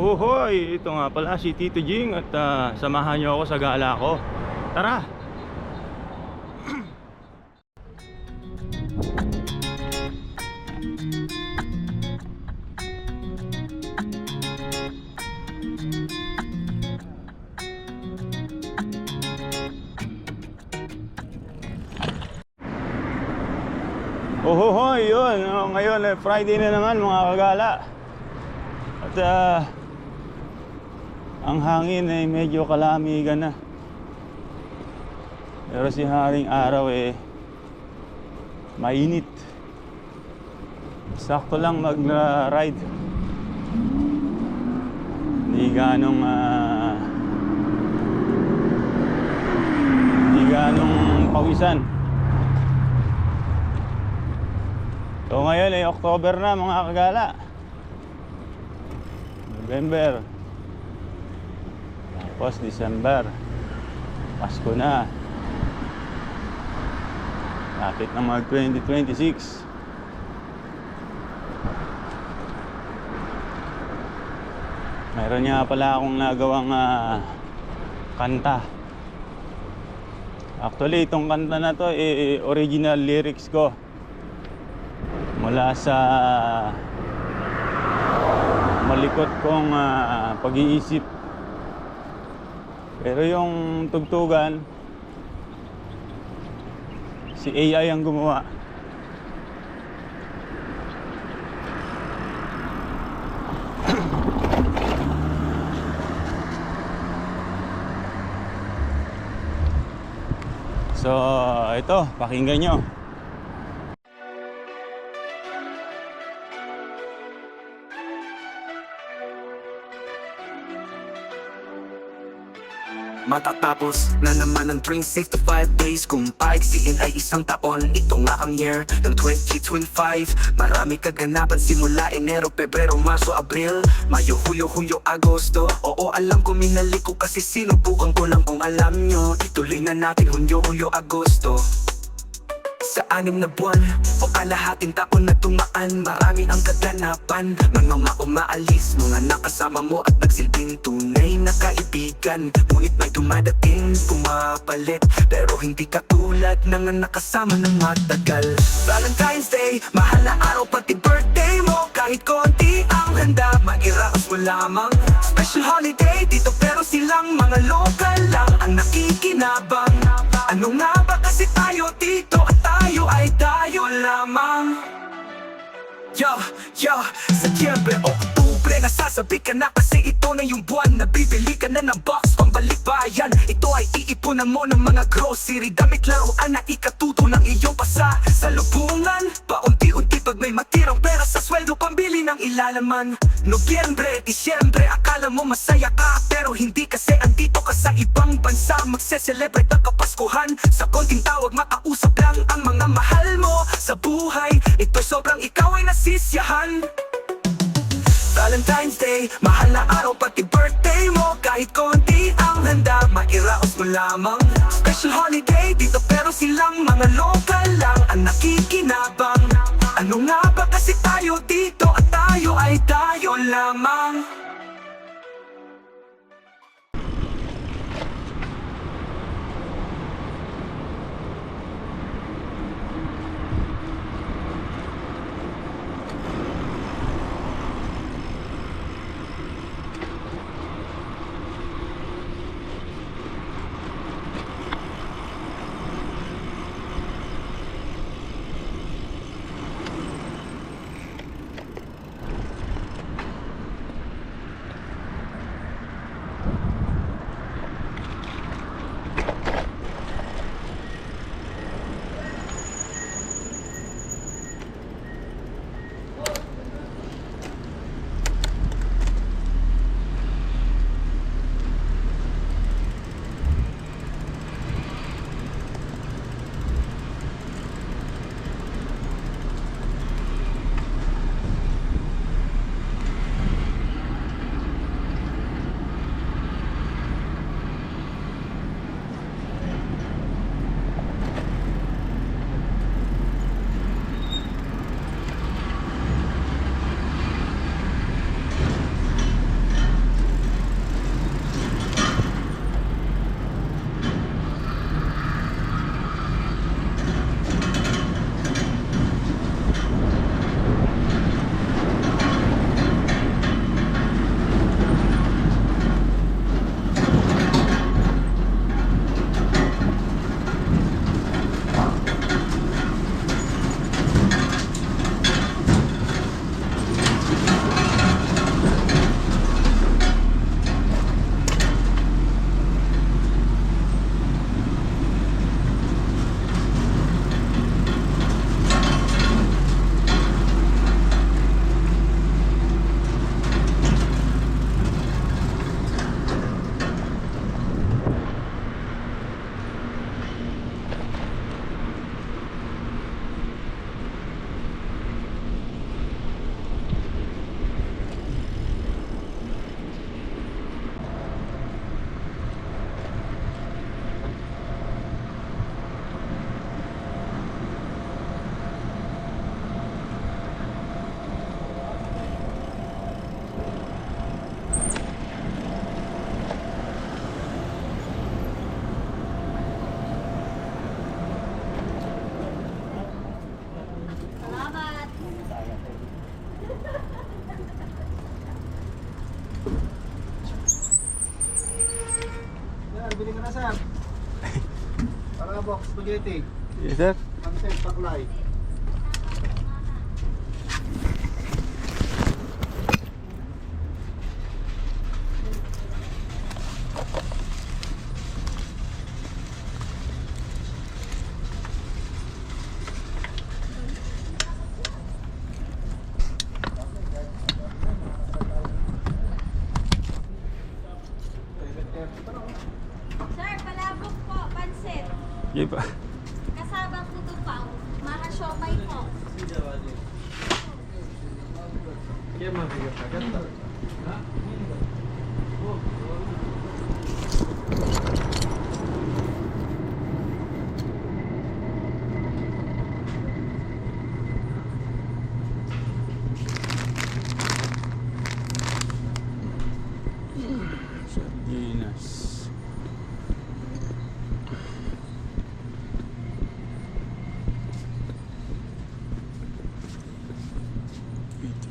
Uhuhoy! Ito nga pala si Tito Jing at samahan niyo ako sa gala ko. Tara! Uhuhoy! Yun! Ngayon Friday na naman mga kagala. At ang hangin ay medyo kalamigan na. Pero si haring araw mainit. Sakto lang mag-ride. Hindi ganong pawisan. So ngayon ay October na mga kagala. November, tapos December, Pasko na, lapit na mag 2026. Mayroon nga pala akong nagawang kanta. Actually itong kanta na to original lyrics ko mula sa malikot kong pag-iisip. Pero yung tugtugan si AI ang gumawa. So ito, pakinggan nyo. Matatapos na naman ang train safe to 5 days. Kung paigsiin ay isang taon, ito nga ang year ng 2025. Marami kaganapan simula Enero, Pebrero, Marso, Abril, Mayo, Hulyo, Agosto. Oo, alam ko minalik ko kasi sinubukan ko lang kung alam nyo. Ituloy na natin Hulyo, Agosto. Sa 6 na buwan o kalahating taon na tumaan, marami ang kaganapan. Mga umaalis, mga nakasama mo at nagsilbing tunay na kaibigan. Ngunit may dumadating, pumapalit, pero hindi katulad ng nakasama ng matagal. Valentine's Day, mahal na araw pati birthday mo. Kahit konti ang handa, mairaos mo lamang. Special holiday dito pero silang mga local lang ang nakikinabang. Ano nga ba kasi tayo dito at tayo ay tayo lamang. Setyembre, Oktubre, nasasabi ka na kasi ito na yung buwan na bibili ka na ng box pambalik bayan. Ito ay iipunan mo ng mga grocery, damit, laruan na ikatuto ng iyong pasa sa lubungan. Paunti-unti pag may matirang pera sa sweldo, pambili ng ilalaman. Nobyembre, Disyembre, akala mo masaya ka pero hindi kasi andito ka sa ibang bansa. Magse-celebrate ang Kapaskuhan, sa konting tawag makausap lang ang mga mahal mo sa buhay. Ito'y sobrang ikaw ay nasisiyahan. Valentine's Day, mahal na araw pati birthday mo. Kahit konti ang handa, mairaos mo lamang. Special holiday dito pero silang mga local lang ang nakikinabang. Ano nga ba kasi tayo dito at tayo ay tayo lamang. spaghetti. Yes, sir. Pancit, paklay. Sir, palabok po, pansit. Sige pa. Kasabang tutupaw. Mga siomay po. Sardinas. P3.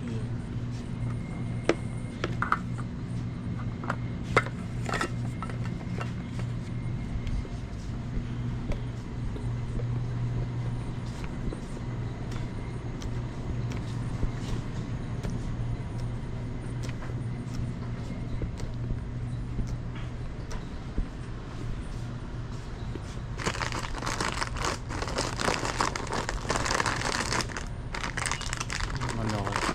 Malaki.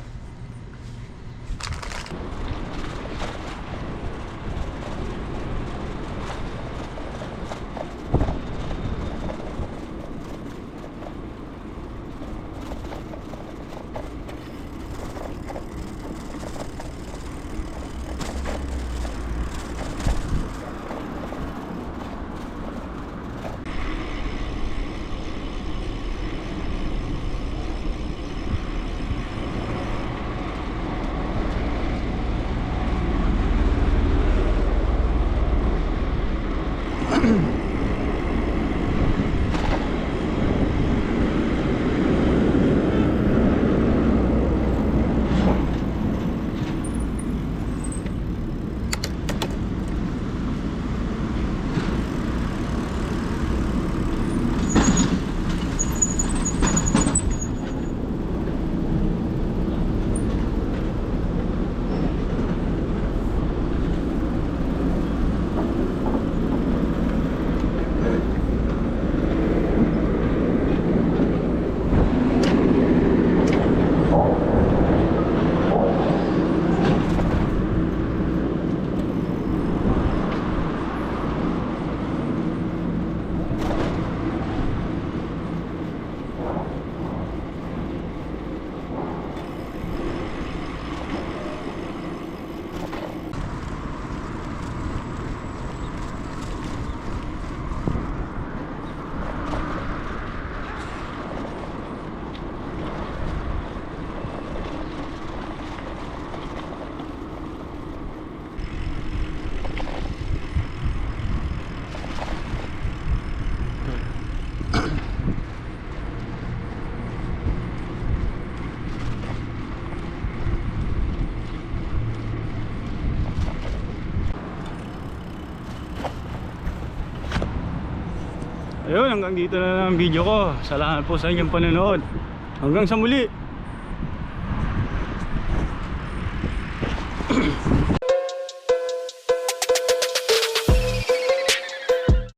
Ayun, hanggang dito na lang ang video ko. Salamat po sa inyong panonood. Hanggang sa muli.